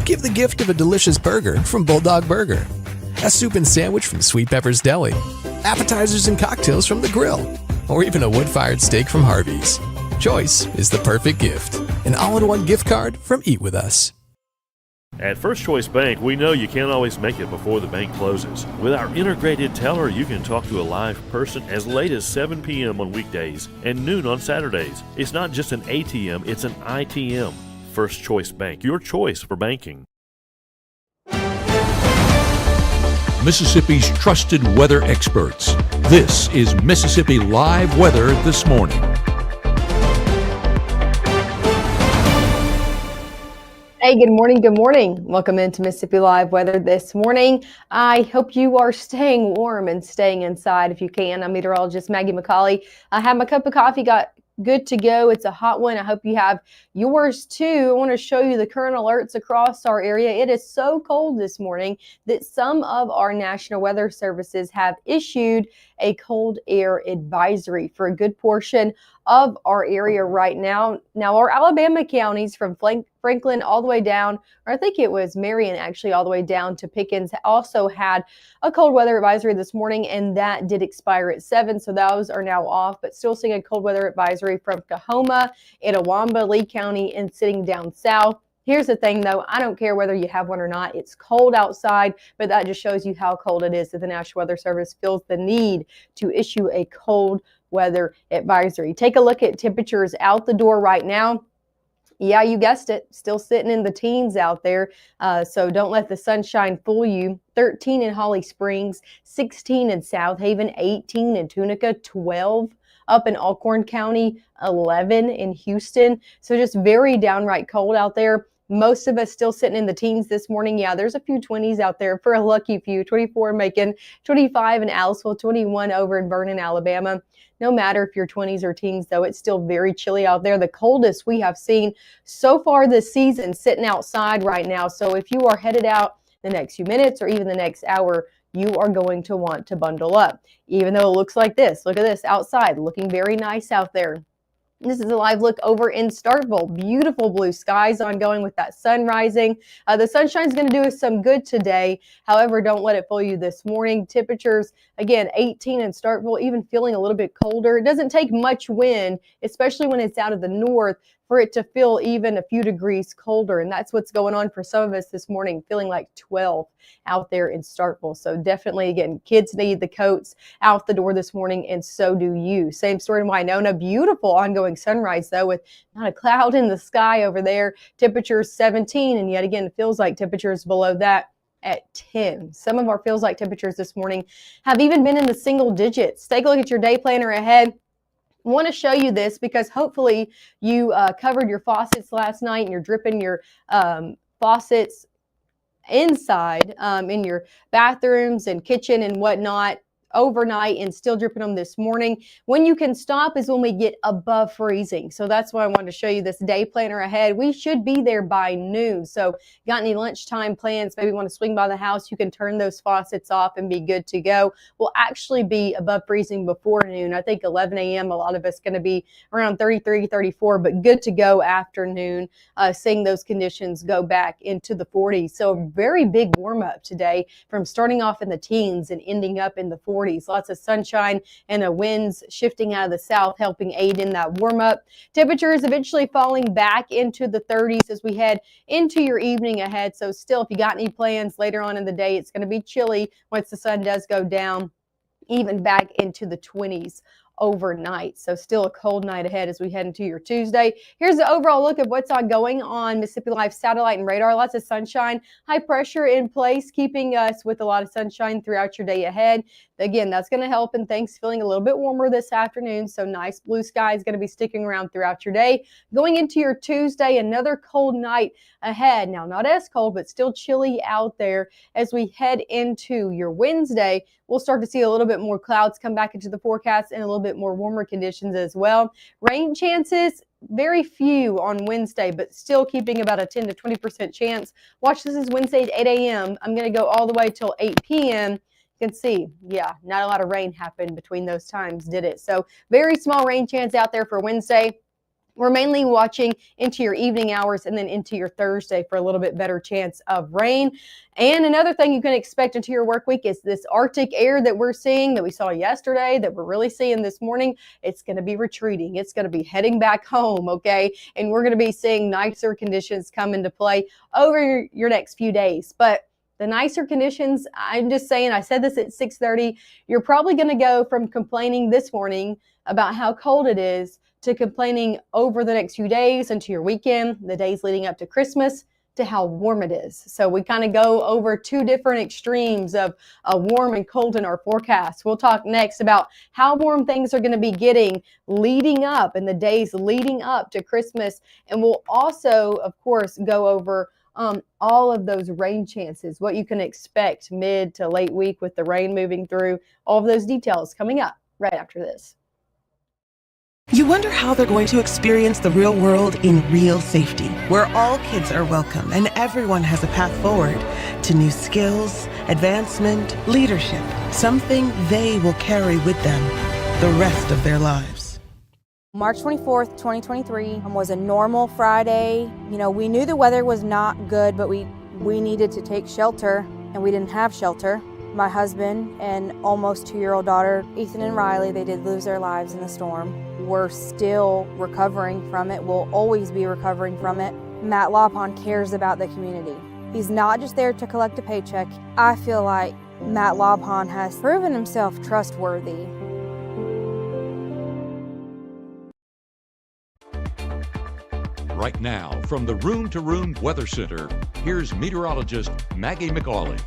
Give the gift of a delicious burger from Bulldog Burger, a soup and sandwich from Sweet Pepper's Deli, appetizers and cocktails from The Grill, or even a wood-fired steak from Harvey's. Choice is the perfect gift. An all-in-one gift card from Eat With Us. At First Choice Bank, we know you can't always make it before the bank closes. With our integrated teller, you can talk to a live person as late as 7 p.m. on weekdays and noon on Saturdays. It's not just an ATM, it's an ITM. First Choice Bank, your choice for banking. Mississippi's trusted weather experts. This is Mississippi Live Weather This Morning. Hey, good morning. Good morning. Welcome into Mississippi Live Weather This Morning. I hope you are staying warm and staying inside if you can. I'm meteorologist Maggye McCauley. I have my cup of coffee got good to go. It's a hot one. I hope you have yours too. I want to show you the current alerts across our area. It is so cold this morning that some of our national weather services have issued a cold air advisory for a good portion of our area right now. Now, our Alabama counties from Franklin all the way down, or I think it was Marion actually, all the way down to Pickens, also had a cold weather advisory this morning, and that did expire at 7, so those are now off, but still seeing a cold weather advisory from Coahoma, Itawamba, Lee County, and sitting down south. Here's the thing, though. I don't care whether you have one or not. It's cold outside, but that just shows you how cold it is that the National Weather Service feels the need to issue a cold weather advisory. Take a look at temperatures out the door right now. Yeah, you guessed it. Still sitting in the teens out there. So don't let the sunshine fool you. 13 in Holly Springs, 16 in South Haven, 18 in Tunica, 12 up in Alcorn County, 11 in Houston. So just very downright cold out there. Most of us still sitting in the teens this morning. Yeah, there's a few 20s out there for a lucky few. 24 in Macon, 25 in Aliceville, 21 over in Vernon, Alabama. No matter if you're 20s or teens, though, it's still very chilly out there. The coldest we have seen so far this season sitting outside right now. So if you are headed out the next few minutes or even the next hour, you are going to want to bundle up. Even though it looks like this. Look at this outside, looking very nice out there. This is a live look over in Starkville. Beautiful blue skies ongoing with that sun rising. The sunshine's going to do us some good today. However, don't let it fool you this morning. Temperatures, again, 18 in Starkville, even feeling a little bit colder. It doesn't take much wind, especially when it's out of the north, for it to feel even a few degrees colder. And that's what's going on for some of us this morning, feeling like 12 out there in Starkville. So definitely, again, kids need the coats out the door this morning, and so do you. Same story in Winona. Beautiful ongoing sunrise, though, with not a cloud in the sky over there. Temperatures 17, and yet again, it feels like temperatures below that at 10. Some of our feels like temperatures this morning have even been in the single digits. Take a look at your day planner ahead. I want to show you this because hopefully you covered your faucets last night and you're dripping your faucets inside in your bathrooms and kitchen and whatnot overnight and still dripping them this morning. When you can stop is when we get above freezing. So that's why I wanted to show you this day planner ahead. We should be there by noon. So got any lunchtime plans, maybe want to swing by the house, you can turn those faucets off and be good to go. We'll actually be above freezing before noon. I think 11 a.m. a lot of us going to be around 33, 34, but good to go afternoon, seeing those conditions go back into the 40s. So a very big warm up today from starting off in the teens and ending up in the 40s. Lots of sunshine and winds shifting out of the south, helping aid in that warm up. Temperatures eventually falling back into the 30s as we head into your evening ahead. So still, if you got any plans later on in the day, it's going to be chilly once the sun does go down, even back into the 20s overnight. So still a cold night ahead as we head into your Tuesday. Here's the overall look at what's ongoing on Mississippi Live satellite and radar. Lots of sunshine, high pressure in place, keeping us with a lot of sunshine throughout your day ahead. Again, that's going to help, and things feeling a little bit warmer this afternoon. So nice blue sky is going to be sticking around throughout your day. Going into your Tuesday, another cold night ahead. Now, not as cold, but still chilly out there. As we head into your Wednesday, we'll start to see a little bit more clouds come back into the forecast and a little bit more warmer conditions as well. Rain chances, very few on Wednesday, but still keeping about a 10 to 20% chance. Watch, this is Wednesday at 8 a.m. I'm going to go all the way till 8 p.m. You can see, yeah, not a lot of rain happened between those times, did it? So very small rain chance out there for Wednesday. We're mainly watching into your evening hours and then into your Thursday for a little bit better chance of rain. And another thing you can expect into your work week is this Arctic air that we're seeing, that we saw yesterday, that we're really seeing this morning. It's going to be retreating. It's going to be heading back home, okay? And we're going to be seeing nicer conditions come into play over your next few days. But the nicer conditions, I'm just saying, I said this at 6:30, you're probably going to go from complaining this morning about how cold it is to complaining over the next few days into your weekend, the days leading up to Christmas, to how warm it is. So we kind of go over two different extremes of warm and cold in our forecast. We'll talk next about how warm things are going to be getting leading up in the days leading up to Christmas. And we'll also, of course, go over all of those rain chances, what you can expect mid to late week with the rain moving through, all of those details coming up right after this. You wonder how they're going to experience the real world in real safety, where all kids are welcome and everyone has a path forward to new skills, advancement, leadership, something they will carry with them the rest of their lives. March 24th, 2023 was a normal Friday. You know, we knew the weather was not good, but we needed to take shelter, and we didn't have shelter. My husband and almost 2-year-old daughter, Ethan and Riley, they did lose their lives in the storm. We're still recovering from it. We'll always be recovering from it. Matt Lopon cares about the community. He's not just there to collect a paycheck. I feel like Matt Lopon has proven himself trustworthy. Right now, from the Room to Room Weather Center, here's meteorologist Maggye McCauley.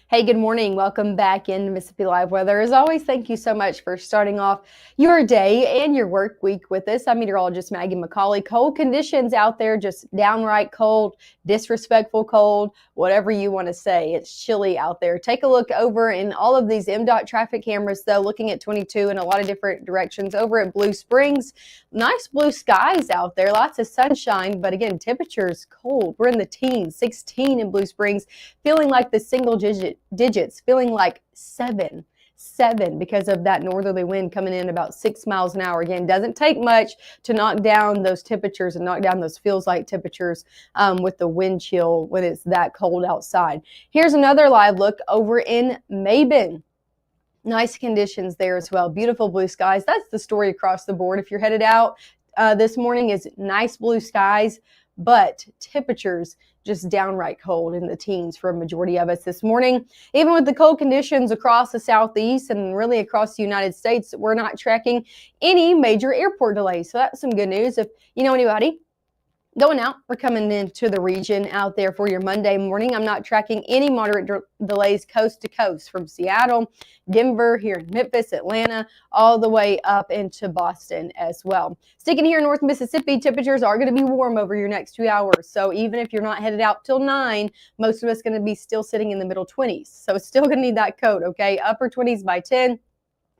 Hey, good morning. Welcome back in Mississippi Live Weather. As always, thank you so much for starting off your day and your work week with us. I'm meteorologist Maggye McCauley. Cold conditions out there, just downright cold, disrespectful cold, whatever you want to say. It's chilly out there. Take a look over in all of these MDOT traffic cameras, though, looking at 22 in a lot of different directions over at Blue Springs. Nice blue skies out there, lots of sunshine, but again, temperatures cold. We're in the teens, 16 in Blue Springs, feeling like the single digits, feeling like seven because of that northerly wind coming in about 6 miles an hour. Again, doesn't take much to knock down those temperatures and knock down those feels like temperatures with the wind chill when it's that cold outside. Here's another live look over in Mabin. Nice conditions there as well. Beautiful blue skies. That's the story across the board. If you're headed out this morning, is nice blue skies, but temperatures just downright cold in the teens for a majority of us this morning. Even with the cold conditions across the southeast and really across the United States, we're not tracking any major airport delays. So that's some good news. If you know anybody going out, we're coming into the region out there for your Monday morning. I'm not tracking any moderate delays coast to coast from Seattle, Denver, here in Memphis, Atlanta, all the way up into Boston as well. Sticking here in North Mississippi, temperatures are going to be warm over your next 2 hours. So even if you're not headed out till 9, most of us going to be still sitting in the middle 20s. So it's still going to need that coat, okay? Upper 20s by 10.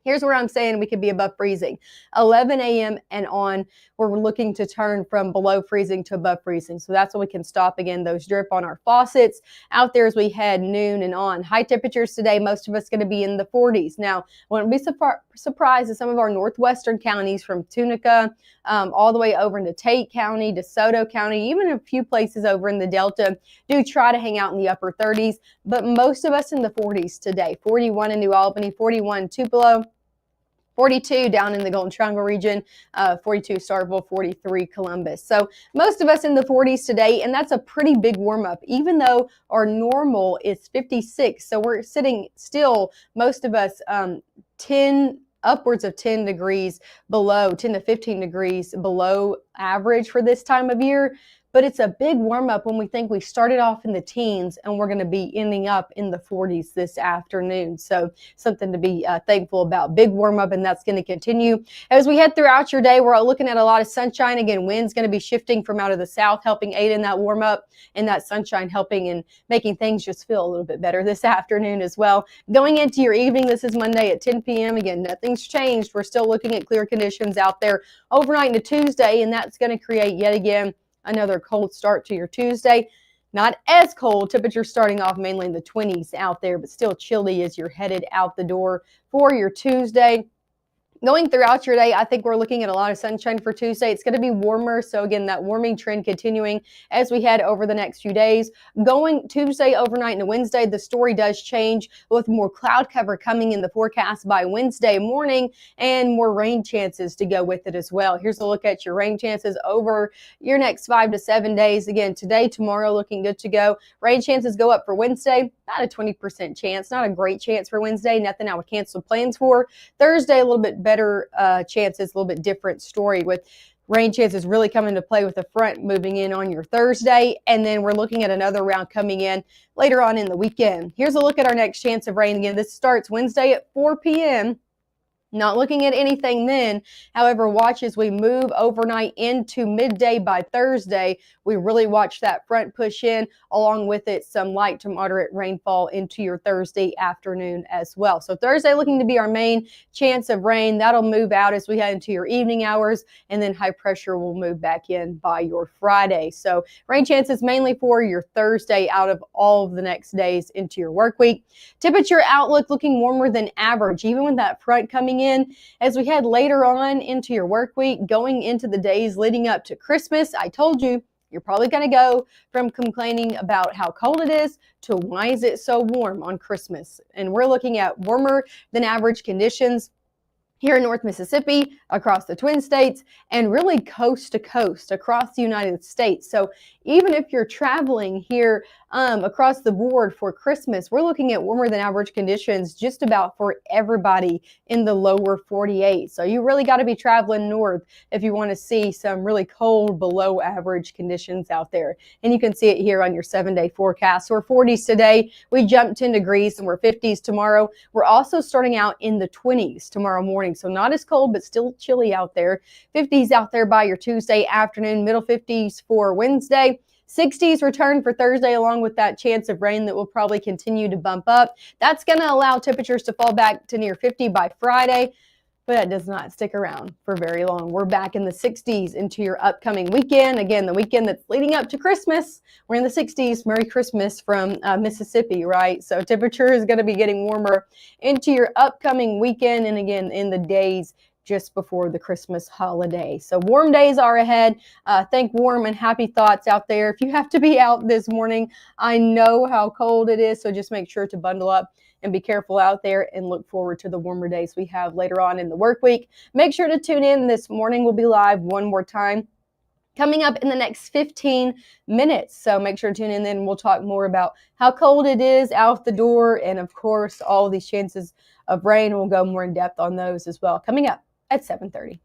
Here's where I'm saying we could be above freezing. 11 a.m. and on, we're looking to turn from below freezing to above freezing. So that's when we can stop again those drip on our faucets out there as we head noon and on. High temperatures today, most of us going to be in the 40s. Now, I wouldn't be surprised if some of our northwestern counties from Tunica all the way over into Tate County, DeSoto County, even a few places over in the Delta do try to hang out in the upper 30s. But most of us in the 40s today. 41 in New Albany, 41 Tupelo, 42 down in the Golden Triangle region, 42 Starkville, 43 Columbus. So most of us in the 40s today, and that's a pretty big warm up, even though our normal is 56. So we're sitting still, most of us, upwards of 10 degrees below, 10 to 15 degrees below average for this time of year. But it's a big warm up when we think we started off in the teens and we're going to be ending up in the 40s this afternoon. So something to be thankful about. Big warm up, and that's going to continue. As we head throughout your day, we're looking at a lot of sunshine. Again, wind's going to be shifting from out of the south, helping aid in that warm up, and that sunshine helping and making things just feel a little bit better this afternoon as well. Going into your evening, this is Monday at 10 p.m. Again, nothing's changed. We're still looking at clear conditions out there overnight into Tuesday, and that's going to create yet again another cold start to your Tuesday. Not as cold. Temperatures starting off mainly in the 20s out there, but still chilly as you're headed out the door for your Tuesday. Going throughout your day, I think we're looking at a lot of sunshine for Tuesday. It's going to be warmer. So again, that warming trend continuing as we head over the next few days. Going Tuesday overnight into Wednesday, the story does change with more cloud cover coming in the forecast by Wednesday morning and more rain chances to go with it as well. Here's a look at your rain chances over your next 5 to 7 days. Again, today, tomorrow looking good to go. Rain chances go up for Wednesday, about a 20% chance. Not a great chance for Wednesday. Nothing I would cancel plans for. Thursday, a little bit better chances, a little bit different story with rain chances really come into play with the front moving in on your Thursday. And then we're looking at another round coming in later on in the weekend. Here's a look at our next chance of rain. Again, this starts Wednesday at 4 p.m. Not looking at anything then. However, watch as we move overnight into midday by Thursday. We really watch that front push in, along with it some light to moderate rainfall into your Thursday afternoon as well. So Thursday looking to be our main chance of rain. That'll move out as we head into your evening hours, and then high pressure will move back in by your Friday. So rain chances mainly for your Thursday out of all of the next days into your work week. Temperature outlook looking warmer than average, even with that front coming in as we head later on into your work week, going into the days leading up to Christmas. I told you, you're probably going to go from complaining about how cold it is to why is it so warm on Christmas. And we're looking at warmer than average conditions here in North Mississippi, across the Twin States, and really coast to coast across the United States. So even if you're traveling here across the board for Christmas, we're looking at warmer than average conditions just about for everybody in the lower 48. So you really got to be traveling north if you want to see some really cold below average conditions out there. And you can see it here on your 7-day forecast. So we're 40s today. We jumped 10 degrees and we're 50s tomorrow. We're also starting out in the 20s tomorrow morning. So not as cold, but still chilly out there. 50s out there by your Tuesday afternoon, middle 50s for Wednesday. 60s return for Thursday, along with that chance of rain that will probably continue to bump up. That's going to allow temperatures to fall back to near 50 by Friday, but that does not stick around for very long. We're back in the 60s into your upcoming weekend. Again, the weekend that's leading up to Christmas. We're in the 60s. Merry Christmas from Mississippi, right? So temperature is going to be getting warmer into your upcoming weekend, and again, in the days just before the Christmas holiday. So warm days are ahead. Think warm and happy thoughts out there. If you have to be out this morning, I know how cold it is, so just make sure to bundle up and be careful out there and look forward to the warmer days we have later on in the work week. Make sure to tune in this morning. We'll be live one more time coming up in the next 15 minutes. So make sure to tune in, then we'll talk more about how cold it is out the door, and of course, all these chances of rain. We'll go more in depth on those as well coming up at 7:30.